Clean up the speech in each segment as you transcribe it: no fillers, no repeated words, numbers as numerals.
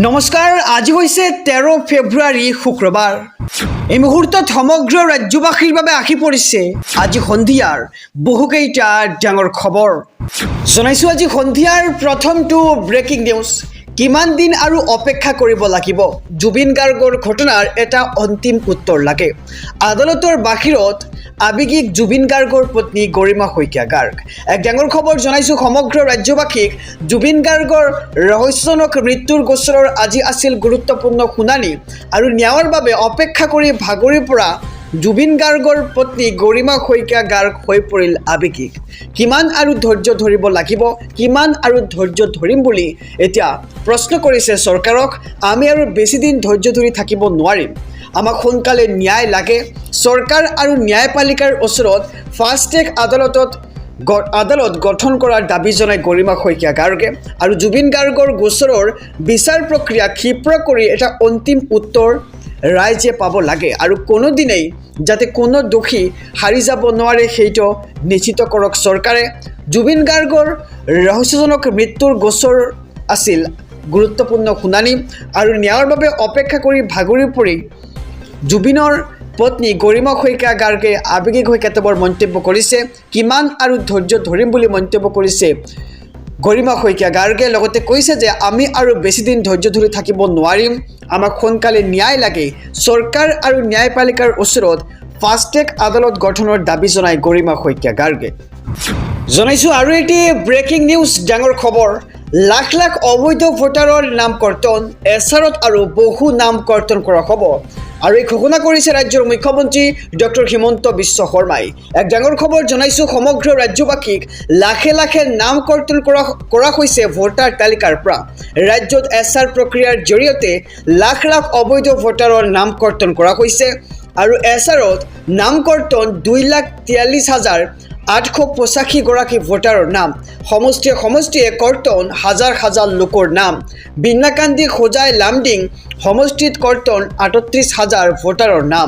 নমস্কাৰ, আজি হৈছে 13 ফেব্ৰুৱাৰী শুক্ৰবাৰ। এই মুহূৰ্তত সমগ্ৰ ৰাজ্যবাসীৰ বাবে আহি পৰিছে আজি সন্ধিয়াৰ বহুকেইটা ডাঙৰ খবৰ। জনাইছোঁ আজি সন্ধিয়াৰ প্ৰথমটো ব্ৰেকিং নিউজ। কিমান দিন আৰু অপেক্ষা কৰিব লাগিব? জুবিন গাৰ্গৰ ঘটনাৰ এটা অন্তিম উত্তৰ লাগে। আদালতৰ বাহিৰত আৱেগিক জুবিন গাৰ্গৰ পত্নী গৰিমা শইকীয়া গাৰ্গ। এক ডাঙৰ খবৰ জনাইছোঁ সমগ্ৰ ৰাজ্যবাসীক। জুবিন গাৰ্গৰ ৰহস্যজনক মৃত্যুৰ গোচৰৰ আজি আছিল গুৰুত্বপূৰ্ণ শুনানি আৰু ন্যায়ৰ বাবে অপেক্ষা কৰি ভাগৰি পৰা জুবিন গাৰ্গৰ পত্নী গৰিমা শইকীয়া গাৰ্গ হৈ পৰিল আৱেগিক। কিমান আৰু ধৈৰ্য ধৰিব লাগিব? কিমান আৰু ধৈৰ্য ধৰিম বুলি এতিয়া প্ৰশ্ন কৰিছে চৰকাৰক। আমি আৰু বেছি দিন ধৈৰ্য ধৰি থাকিব নোৱাৰিম, আমাক সোনকালে ন্যায় লাগে। চৰকাৰ আৰু ন্যায়পালিকাৰ ওচৰত ফাষ্ট ট্ৰেক আদালত গঠন কৰাৰ দাবী জনাই গৰিমা শইকীয়া গাৰ্গে আৰু জুবিন গাৰ্গৰ গোচৰৰ বিচাৰ প্ৰক্ৰিয়া ক্ষীপ্ৰ কৰি এটা অন্তিম উত্তৰ ৰাইজে পাব লাগে আৰু কোনোদিনেই যাতে কোনো দোষী হাৰি যাব নোৱাৰে সেইটো নিশ্চিত কৰক চৰকাৰে। জুবিন গাৰ্গৰ ৰহস্যজনক মৃত্যুৰ গোচৰ আছিল গুৰুত্বপূৰ্ণ শুনানি আৰু ন্যায়ৰ বাবে অপেক্ষা কৰি ভাগৰি পৰি জুবিনৰ পত্নী গৰিমা শইকীয়া গাৰ্গে আৱেগিক হৈ কেতবোৰ মন্তব্য কৰিছে। কিমান আৰু ধৈৰ্য ধৰিম বুলি মন্তব্য কৰিছে গৰিমা শইকীয়া গাৰ্গে। লগতে কৈছে যে আমি আৰু বেছি দিন ধৈৰ্য ধৰি থাকিব নোৱাৰিম, আমাক সোনকালে ন্যায় লাগে। চৰকাৰ আৰু ন্যায়পালিকাৰ ওচৰত ফাষ্ট ট্ৰেক আদালত গঠনৰ দাবী জনাই গৰিমা শইকীয়া গাৰ্গে। জনাইছোঁ আৰু এটি ব্ৰেকিং নিউজ ডাঙৰ খবৰ। লাখ লাখ অবৈধ ভোটাৰৰ নাম কৰ্তন, এছাৰত আৰু বহু নাম কৰ্তন কৰা হ'ব আৰু এই ঘোষণা কৰিছে ৰাজ্যৰ মুখ্যমন্ত্ৰী ডক্টৰ হিমন্ত বিশ্ব শৰ্মাই। এক ডাঙৰ খবৰ জনাইছোঁ সমগ্ৰ ৰাজ্যবাসীক। লাখে লাখে নাম কৰ্তন কৰা হৈছে ভোটাৰ তালিকাৰ পৰা। ৰাজ্যত এছআৰ প্ৰক্ৰিয়াৰ জৰিয়তে লাখ লাখ অবৈধ ভোটাৰৰ নাম কৰ্তন কৰা হৈছে আৰু এছআৰত নাম কৰ্তন 2,43,885 গৰাকী ভোটাৰৰ নাম। সমষ্টিয়ে কৰ্তন হাজাৰ হাজাৰ লোকৰ নাম। বিন্নাকান্দি হোজাই লামডিং সমষ্টিত কৰ্তন 38,000 ভোটাৰৰ নাম।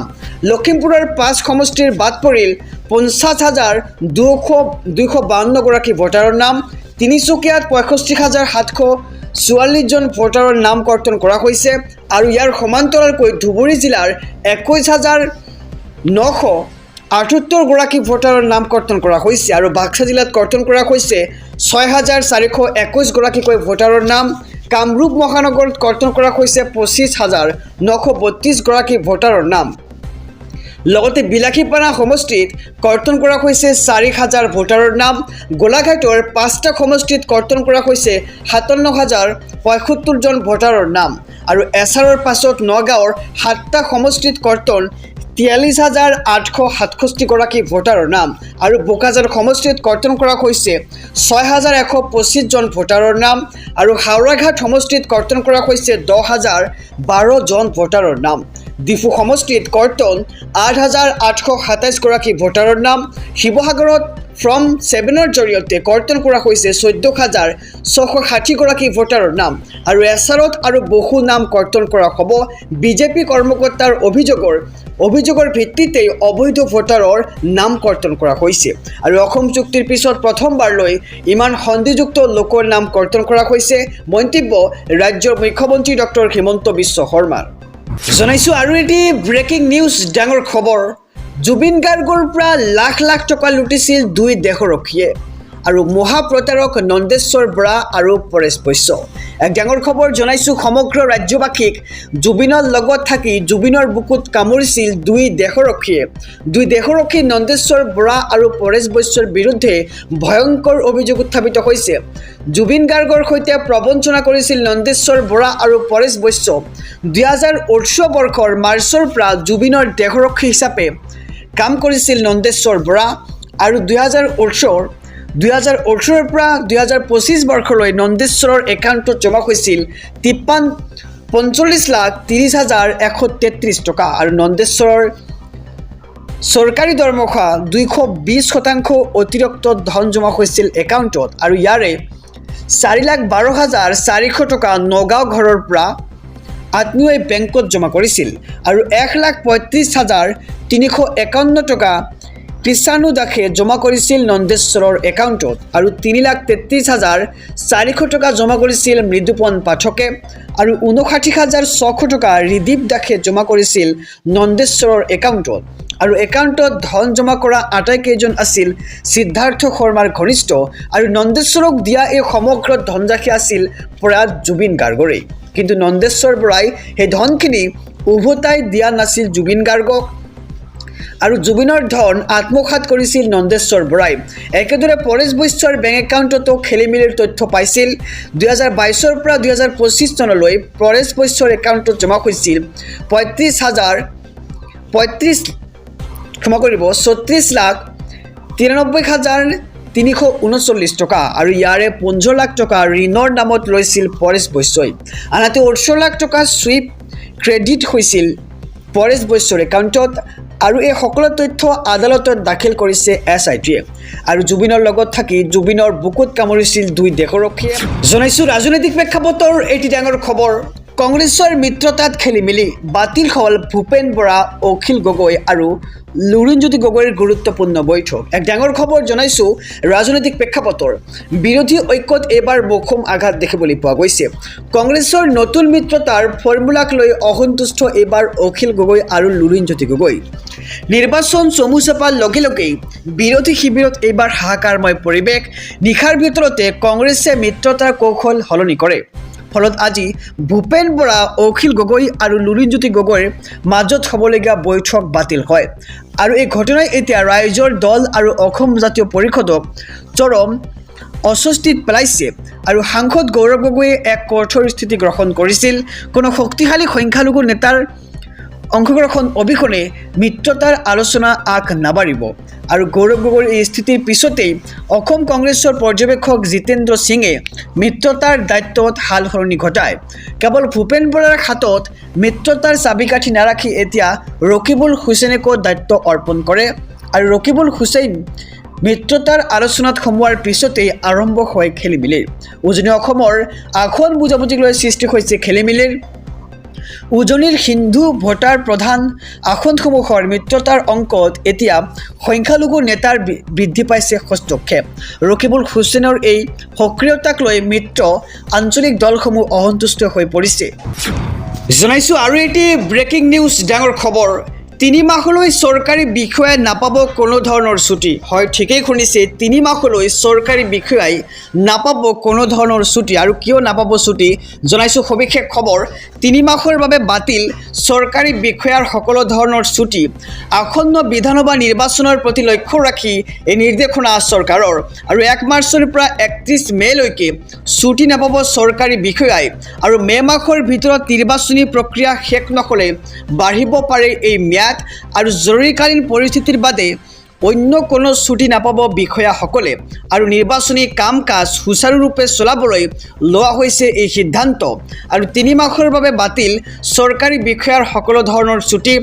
লখিমপুৰৰ 5 সমষ্টিৰ বাদ পৰিল 50,252 গৰাকী ভোটাৰৰ নাম। তিনিচুকীয়াত 65,744 জন ভোটাৰৰ নাম কৰ্তন কৰা হৈছে আৰু ইয়াৰ সমান্তৰালকৈ ধুবুৰী জিলাৰ 21,978 গৰাকী ভোটাৰৰ নাম কৰ্তন কৰা হৈছে আৰু বাক্সা জিলাত কৰ্তন কৰা হৈছে 6,421 গৰাকীকৈ ভোটাৰৰ নাম। কামৰূপ মহানগৰত কৰ্তন কৰা হৈছে 25,932 গৰাকী ভোটাৰৰ নাম। লগতে বিলাসীপাৰা সমষ্টিত কৰ্তন কৰা হৈছে 4,000 ভোটাৰৰ নাম। গোলাঘাটৰ 5টা সমষ্টিত কৰ্তন কৰা হৈছে 57,075 জন ভোটাৰৰ নাম আৰু এছাৰৰ পাছত নগাঁৱৰ 7টা সমষ্টিত কৰ্তন 43,867 গৰাকী ভোটাৰৰ নাম আৰু বোকাজাৰ সমষ্টিত কৰ্তন কৰা হৈছে 6,125 জন ভোটাৰৰ নাম আৰু হাওৰাঘাট সমষ্টিত কৰ্তন কৰা হৈছে 10,012 জন ভোটাৰৰ নাম। ডিফু সমষ্টিত কৰ্তন 8,827 গৰাকী ভোটাৰৰ নাম। শিৱসাগৰত ফৰ্ম 7ৰ জৰিয়তে কৰ্তন কৰা হৈছে 14,660 গৰাকী ভোটাৰৰ নাম আৰু এছাৰত আৰু বহু নাম কৰ্তন কৰা হ'ব। বিজেপি কৰ্মকৰ্তাৰ অভিযোগৰ ভিত্তিতেই অবৈধ ভোটাৰৰ নাম কৰ্তন কৰা হৈছে আৰু অসম চুক্তিৰ পিছত প্ৰথমবাৰলৈ ইমান সন্দেহযুক্ত লোকৰ নাম কৰ্তন কৰা হৈছে। মন্তব্য ৰাজ্যৰ মুখ্যমন্ত্ৰী ডক্টৰ হিমন্ত বিশ্ব শৰ্মাৰ। জনাইছোঁ আৰু এটি ব্ৰেকিং নিউজ ডাঙৰ খবৰ। জুবিন গাৰ্গৰ পৰা লাখ লাখ টকা লুটিছিল 2 দেশৰক্ষীয়ে আৰু মহাপ্ৰতাৰক নন্দেশ্বৰ বৰা আৰু পৰেশ বৈশ্য। এক ডাঙৰ খবৰ জনাইছোঁ সমগ্ৰ ৰাজ্যবাসীক। জুবিনৰ লগত থাকি জুবিনৰ বুকুত কামুৰিছিল 2 দেশৰক্ষীয়ে। 2 দেশৰক্ষী নন্দেশ্বৰ বৰা আৰু পৰেশ বৈশ্যৰ বিৰুদ্ধে ভয়ংকৰ অভিযোগ উত্থাপিত হৈছে। জুবিন গাৰ্গৰ সৈতে প্ৰবঞ্চনা কৰিছিল নন্দেশ্বৰ বৰা আৰু পৰেশ বৈশ্য। 2018 বৰ্ষৰ মাৰ্চৰ পৰা জুবিনৰ দেশৰক্ষী হিচাপে কাম কৰিছিল নন্দেশ্বৰ বৰা আৰু 2018ৰ পৰা 2025 বৰ্ষলৈ নন্দেশ্বৰৰ একাউণ্টত জমা হৈছিল 45,30,133 টকা আৰু নন্দেশ্বৰৰ চৰকাৰী দৰমহা 220% অতিৰিক্ত ধন জমা হৈছিল একাউণ্টত আৰু ইয়াৰে 4,12,400 টকা নগাঁও ঘৰৰ পৰা আত্মীয়ই বেংকত জমা কৰিছিল আৰু 1,35,351 টকা কৃষাণু দাসে জমা কৰিছিল নন্দেশ্বৰৰ একাউণ্টত আৰু 3,33,400 টকা জমা কৰিছিল মৃদুপন পাঠকে আৰু 59,600 টকা ৰিদীপ দাসে জমা কৰিছিল নন্দেশ্বৰৰ একাউণ্টত আৰু একাউণ্টত ধন জমা কৰা আটাইকেইজন আছিল সিদ্ধাৰ্থ শৰ্মাৰ ঘনিষ্ঠ আৰু নন্দেশ্বৰক দিয়া এই সমগ্ৰ ধনৰাশি আছিল প্ৰয়াত জুবিন গাৰ্গৰে কিন্তু নন্দেশ্বৰ বৰাই সেই ধনখিনি উভতাই দিয়া নাছিল জুবিন গাৰ্গক আৰু জুবিনৰ ধন আত্মসাৎ কৰিছিল নন্দেশ্বৰ বৰাই একেদৰে পৰেশ বৈশ্যৰ বেংক একাউণ্টতো খেলিমেলিৰ তথ্য পাইছিল 2022 পৰা 2025 চনলৈ পৰেশ বৈশ্যৰ একাউণ্টত জমা হৈছিল 36,93,339 টকা আৰু ইয়াৰে 15 লাখ টকা ঋণৰ নামত লৈছিল পৰেশ বৈশ্যই আনহাতে 18 লাখ টকা সুইপ ক্ৰেডিট হৈছিল পৰেশ বৈশ্যৰ একাউণ্টত আৰু এই সকলো তথ্য আদালতত দাখিল কৰিছে SITয়ে আৰু জুবিনৰ লগত থাকি জুবিনৰ বুকুত কামুৰিছিল দুই দেশৰক্ষীয়ে জনাইছো ৰাজনৈতিক প্ৰেক্ষাপটৰ এটি ডাঙৰ খবৰ কংগ্ৰেছৰ মিত্ৰতাত খেলিমেলি বাতিল হ'ল ভূপেন বৰা অখিল গগৈ আৰু লুৰিণজ্যোতি গগৈৰ গুৰুত্বপূৰ্ণ বৈঠক এক ডাঙৰ খবৰ জনাইছো ৰাজনৈতিক প্ৰেক্ষাপটৰ বিৰোধী ঐক্যত এবাৰ মৌখম আঘাত দেখিবলৈ পোৱা গৈছে কংগ্ৰেছৰ নতুন মিত্ৰতাৰ ফৰ্মুলাক লৈ অসন্তুষ্ট এবাৰ অখিল গগৈ আৰু লুৰিণজ্যোতি গগৈ নিৰ্বাচন চমু চাপাৰ লগে লগেই বিৰোধী শিবিৰত এইবাৰ হাহাকাৰময় পৰিৱেশ নিশাৰ ভিতৰতে কংগ্ৰেছে মিত্ৰতাৰ কৌশল সলনি কৰে ফলত আজি ভূপেন বৰা অখিল গগৈ আৰু লুৰিণজ্যোতি গগৈৰ মাজত হ'বলগীয়া বৈঠক বাতিল হয় আৰু এই ঘটনাই এতিয়া ৰাইজৰ দল আৰু অসম জাতীয় পৰিষদক চৰম অস্বস্তিত পেলাইছে আৰু সাংসদ গৌৰৱ গগৈয়ে এক কঠোৰ স্থিতি গ্ৰহণ কৰিছিল কোনো শক্তিশালী সংখ্যালঘু নেতাৰ অংশগ্ৰহণ অবিহনে মিত্ৰতাৰ আলোচনা আগ নাবাঢ়িব আৰু গৌৰৱ গগৈৰ এই স্থিতিৰ পিছতেই অসম কংগ্ৰেছৰ পৰ্যবেক্ষক জিতেন্দ্ৰ সিঙে মিত্ৰতাৰ দায়িত্বত হাল সলনি ঘটায় কেৱল ভূপেন বৰাৰ হাতত মিত্ৰতাৰ চাবিকাঠি নাৰাখি এতিয়া ৰকিবুল হুছেইনকো দায়িত্ব অৰ্পণ কৰে আৰু ৰকিবুল হুছেইন মিত্ৰতাৰ আলোচনাত সোমোৱাৰ পিছতেই আৰম্ভ হয় খেলিমেলিৰ উজনি অসমৰ আসন বুজাবুজিক লৈ সৃষ্টি হৈছে খেলিমেলিৰ উজনিৰ হিন্দু ভোটাৰ প্ৰধান আসনসমূহৰ মিত্ৰতাৰ অংকত এতিয়া সংখ্যালঘু নেতাৰ বৃদ্ধি পাইছে হস্তক্ষেপ ৰকিবুল হুছেইনৰ এই সক্ৰিয়তাক লৈ মিত্ৰ আঞ্চলিক দলসমূহ অসন্তুষ্ট হৈ পৰিছে জনাইছো আৰু এটি ব্ৰেকিং নিউজ ডাঙৰ খবৰ 3 মাহলৈ চৰকাৰী বিষয়াই নাপাব কোনো ধৰণৰ ছুটি হয় ঠিকই শুনিছে 3 মাহলৈ চৰকাৰী বিষয়াই নাপাব কোনো ধৰণৰ ছুটি আৰু কিয় নাপাব ছুটি জনাইছো সবিশেষ খবৰ 3 মাহৰ বাবে বাতিল চৰকাৰী বিষয়াৰ সকলো ধৰণৰ ছুটি আসন্ন বিধানসভা নিৰ্বাচনৰ প্ৰতি লক্ষ্য ৰাখি এই নিৰ্দেশনা চৰকাৰৰ আৰু 1 মাৰ্চৰ পৰা 31 মেলৈকে ছুটি নাপাব চৰকাৰী বিষয়াই আৰু মে মাহৰ ভিতৰত নিৰ্বাচনী প্ৰক্ৰিয়া শেষ নহ'লে বাঢ়িব পাৰে এই আৰু জৰুৰীকালীন পৰিস্থিতিৰ বাদে অন্য কোনো ছুটি নাপাব বিষয়াসকলে আৰু নিৰ্বাচনী কাম কাজ সুচাৰুৰূপে চলাবলৈ লোৱা হৈছে এই সিদ্ধান্ত আৰু 3 মাহৰ বাবে বাতিল চৰকাৰী বিষয়াৰ সকলো ধৰণৰ ছুটি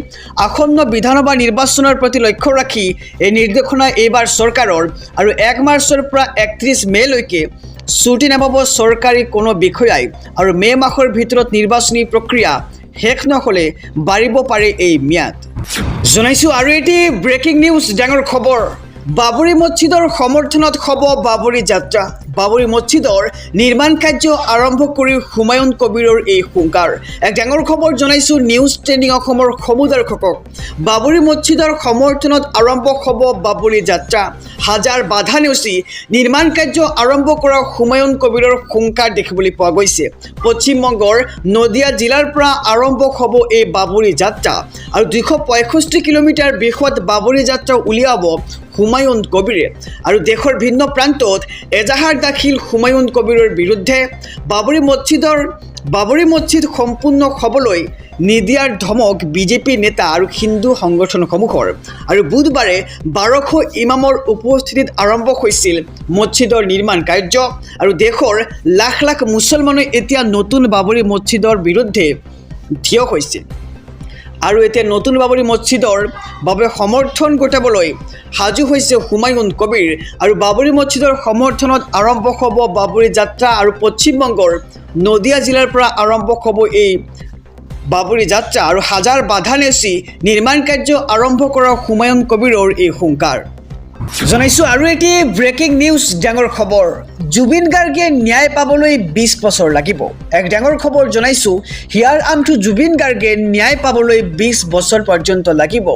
আসন্ন বিধানসভা নিৰ্বাচনৰ প্ৰতি লক্ষ্য ৰাখি এই নিৰ্দেশনা এইবাৰ চৰকাৰৰ আৰু 1 মাৰ্চৰ পৰা 31 মেলৈকে ছুটি নাপাব চৰকাৰী কোনো বিষয়াই আৰু মে মাহৰ ভিতৰত নিৰ্বাচনী প্ৰক্ৰিয়া শেষ নহ'লে বাঢ়িব পাৰে এই ম্যাদ জনাইছো আৰু এটি ব্ৰেকিং নিউজ ডাঙৰ খবৰ বাবৰি মছজিদৰ সমৰ্থনত হ'ব বাবৰি যাত্ৰা বাবৰি মছজিদৰ নিৰ্মাণ কাৰ্য আৰম্ভ কৰি হুমায়ুন কবিৰৰ এই হুংকাৰ এক ডাঙৰ খবৰ জনাইছো নিউজ ট্ৰেণ্ডিং অসমৰ সমুদৰ্শকক বাবৰি মছজিদৰ সমৰ্থনত আৰম্ভ হ'ব বাবৰি যাত্ৰা হাজাৰ বাধা নেওচি নিৰ্মাণ কাৰ্য আৰম্ভ কৰা হুমায়ুন কবিৰৰ হুংকাৰ দেখিবলৈ পোৱা গৈছে পশ্চিমবংগৰ নদিয়া জিলাৰ পৰা আৰম্ভ হ'ব এই বাবৰি যাত্ৰা আৰু 265 কিলোমিটাৰ বৃহৎ বাবৰি যাত্ৰা উলিয়াব হুমায়ুন কবিৰে আৰু দেশৰ ভিন্ন প্ৰান্তত এজাহাৰ দাখিল হুমায়ুন কবিৰৰ বিৰুদ্ধে বাবৰি মছজিদ সম্পূৰ্ণ হ'বলৈ নিদিয়াৰ ধমক বিজেপি নেতা আৰু হিন্দু সংগঠনসমূহৰ আৰু বুধবাৰে 1200 ইমামৰ উপস্থিতিত আৰম্ভ হৈছিল মছজিদৰ নিৰ্মাণ কাৰ্য আৰু দেশৰ লাখ লাখ মুছলমানে এতিয়া নতুন বাবৰি মছজিদৰ বিৰুদ্ধে থিয় হৈছে আৰু এতিয়া নতুন বাবৰি মছজিদৰ বাবে সমৰ্থন গোটাবলৈ সাজু হৈছে হুমায়ুন কবিৰ আৰু বাবৰি মছজিদৰ সমৰ্থনত আৰম্ভ হ'ব বাবৰি যাত্ৰা আৰু পশ্চিমবংগৰ নদিয়া জিলাৰ পৰা আৰম্ভ হ'ব এই বাবৰি যাত্ৰা আৰু হাজাৰ বাধা নেওচি নিৰ্মাণ কাৰ্য আৰম্ভ কৰা হুমায়ুন কবিৰৰ এই হুংকাৰ জনাইছোঁ আৰু এটি ব্ৰেকিং নিউজ ডাঙৰ খবৰ জুবিন গাৰ্গে ন্যায় পাবলৈ 20 বছৰ লাগিব এক ডাঙৰ খবৰ জনাইছোঁ হিয়াৰ আমটো জুবিন গাৰ্গে ন্যায় পাবলৈ 20 বছৰ পৰ্যন্ত লাগিব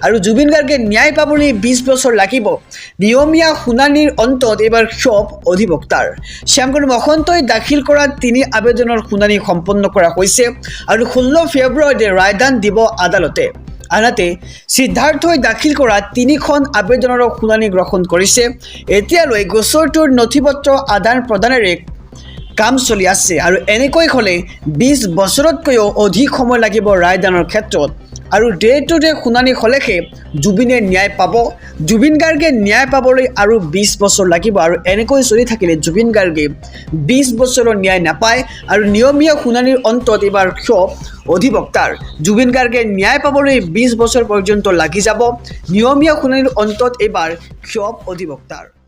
আৰু জুবিন গাৰ্গে ন্যায় পাবলৈ 20 বছৰ লাগিব নিয়মীয়া শুনানিৰ অন্তত এবাৰ ক্ষোভ অধিবক্তাৰ শ্যামকানু মহন্তই দাখিল কৰা 3 আবেদনৰ শুনানি সম্পন্ন কৰা হৈছে আৰু 16 ফেব্ৰুৱাৰীতে ৰায়দান দিব আদালতে আনহাতে সিদ্ধাৰ্থই দাখিল কৰা 3খন আবেদনৰ শুনানি গ্ৰহণ কৰিছে এতিয়ালৈ গোচৰটোৰ নথিপত্ৰ আদান প্ৰদানেৰে কাম চলি আছে আৰু এনেকৈ হ'লে 20 বছৰতকৈও অধিক সময় লাগিব ৰায়দানৰ ক্ষেত্ৰত আৰু ডে টু ডে শুনানি হ'লেহে জুবিনে ন্যায় পাব জুবিন গাৰ্গে ন্যায় পাবলৈ আৰু 20 বছৰ লাগিব আৰু এনেকৈ চলি থাকিলে জুবিন গাৰ্গে 20 বছৰৰ ন্যায় নাপায় আৰু নিয়মীয়া শুনানিৰ অন্তত এবাৰ ক্ষোভ অধিবক্তাৰ জুবিন গাৰ্গে ন্যায় পাবলৈ 20 বছৰ পৰ্যন্ত লাগি যাব নিয়মীয়া শুনানিৰ অন্তত এবাৰ ক্ষোভ অধিবক্তাৰ